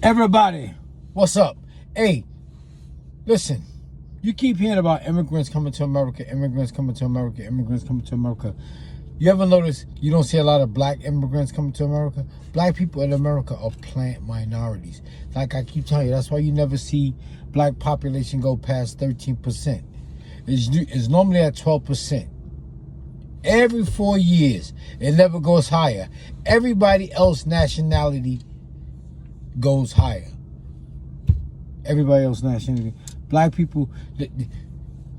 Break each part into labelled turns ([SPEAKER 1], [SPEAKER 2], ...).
[SPEAKER 1] Everybody, what's up? Hey, listen, you keep hearing about immigrants coming to America, immigrants coming to America, immigrants coming to America. You ever notice you don't see a lot of black immigrants coming to America? Black people in America are plant minorities. Like I keep telling you, that's why you never see black population go past 13%. It's normally at 12%. Every 4 years, it never goes higher. Everybody else nationality goes higher. Everybody else nationality. Black people,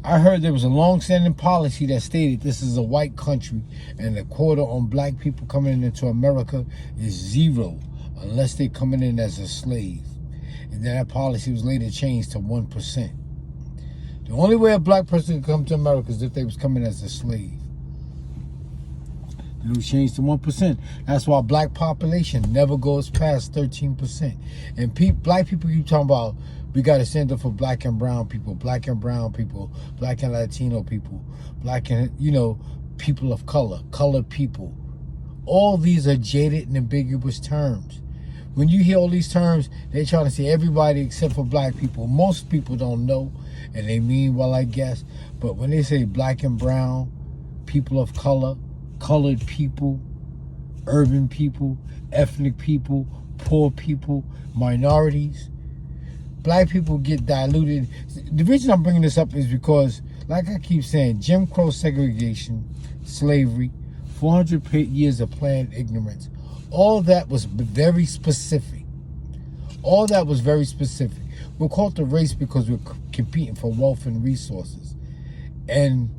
[SPEAKER 1] I heard there was a long-standing policy that stated this is a white country and the quota on black people coming into America is 0 unless they're coming in as a slave. And then that policy was later changed to 1%. The only way a black person could come to America is if they was coming as a slave. It was changed to 1%. That's why black population never goes past 13%. And black people keep talking about we got to stand up for black and brown people, black and brown people, black and Latino people, black and, people of color, colored people. All these are jaded and ambiguous terms. When you hear all these terms, they're trying to say everybody except for black people. Most people don't know, and they mean well, I guess. But when they say black and brown, people of color, colored people, urban people, ethnic people, poor people, minorities, black people get diluted. The reason I'm bringing this up is because, like I keep saying, Jim Crow segregation, slavery, 400 years of planned ignorance, all that was very specific. All that was very specific. We're called the race because we're competing for wealth and resources. And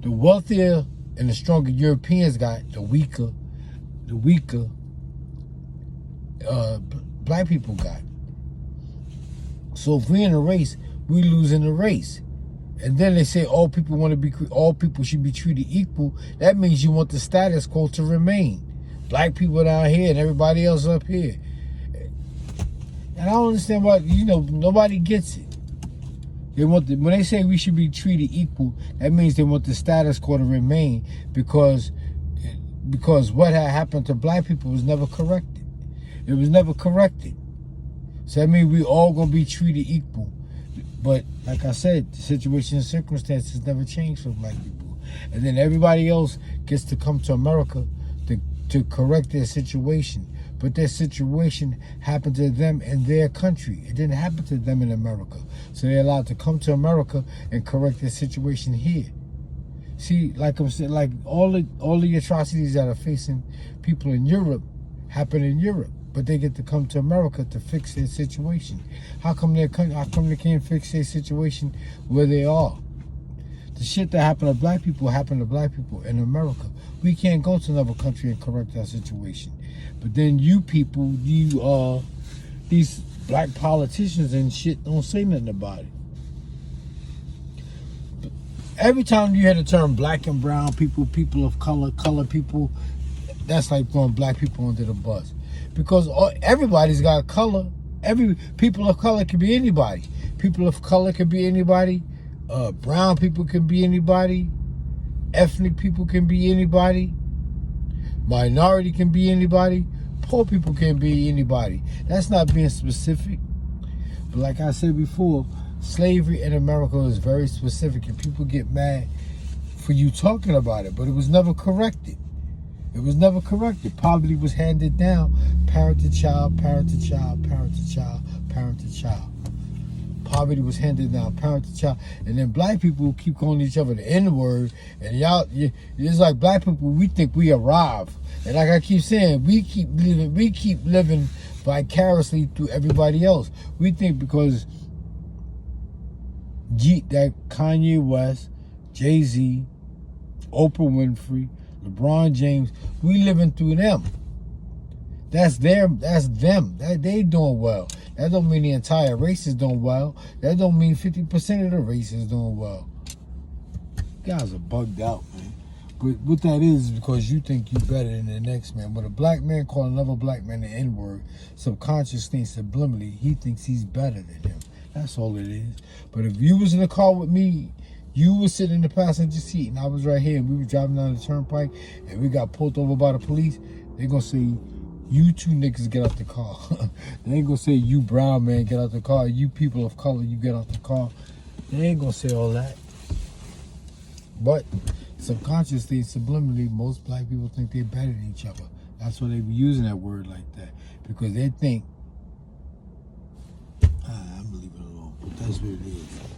[SPEAKER 1] the wealthier and the stronger Europeans got, the weaker black people got. So if we're in a race, we lose in the race. And then they say all people should be treated equal. That means you want the status quo to remain. Black people down here and everybody else up here. And I don't understand why, nobody gets it. When they say we should be treated equal, that means they want the status quo to remain because what had happened to black people was never corrected. It was never corrected. So that means we all gonna be treated equal. But like I said, the situation and circumstances never change for black people. And then everybody else gets to come to America to correct their situation. But their situation happened to them in their country. It didn't happen to them in America. So they're allowed to come to America and correct their situation here. See, like I'm saying, like all the atrocities that are facing people in Europe happen in Europe. But they get to come to America to fix their situation. How come they can't fix their situation where they are? The shit that happened to black people in America. We can't go to another country and correct our situation. But then you people, these black politicians and shit don't say nothing about it. But every time you hear the term black and brown people, people of color, colored people, that's like throwing black people under the bus. Because everybody's got color. People of color can be anybody. People of color can be anybody. Brown people can be anybody. Ethnic people can be anybody. Minority can be anybody. Poor people can be anybody. That's not being specific. But like I said before, slavery in America is very specific, and people get mad for you talking about it, but it was never corrected. It was never corrected. Poverty was handed down, parent to child, parent to child, parent to child, parent to child. Poverty was handed down, parent to child. And then black people keep calling each other the N-word. And it's like black people, we think we arrived. And like I keep saying, we keep living vicariously through everybody else. We think because that Kanye West, Jay-Z, Oprah Winfrey, LeBron James, we living through them. That's them. They doing well. That don't mean the entire race is doing well. That don't mean 50% of the race is doing well. You guys are bugged out, man. But what that is because you think you're better than the next man. When a black man call another black man the N-word, subconsciously and subliminally, he thinks he's better than him. That's all it is. But if you was in the car with me, you was sitting in the passenger seat and I was right here and we were driving down the turnpike and we got pulled over by the police, they're going to say, You two niggas get out the car. They ain't gonna say you brown man get out the car. You people of color, you get out the car. They ain't gonna say all that. But subconsciously, subliminally, most black people think they're better than each other. That's why they be using that word like that. Because they think, I'm gonna leave it alone. But that's what it is.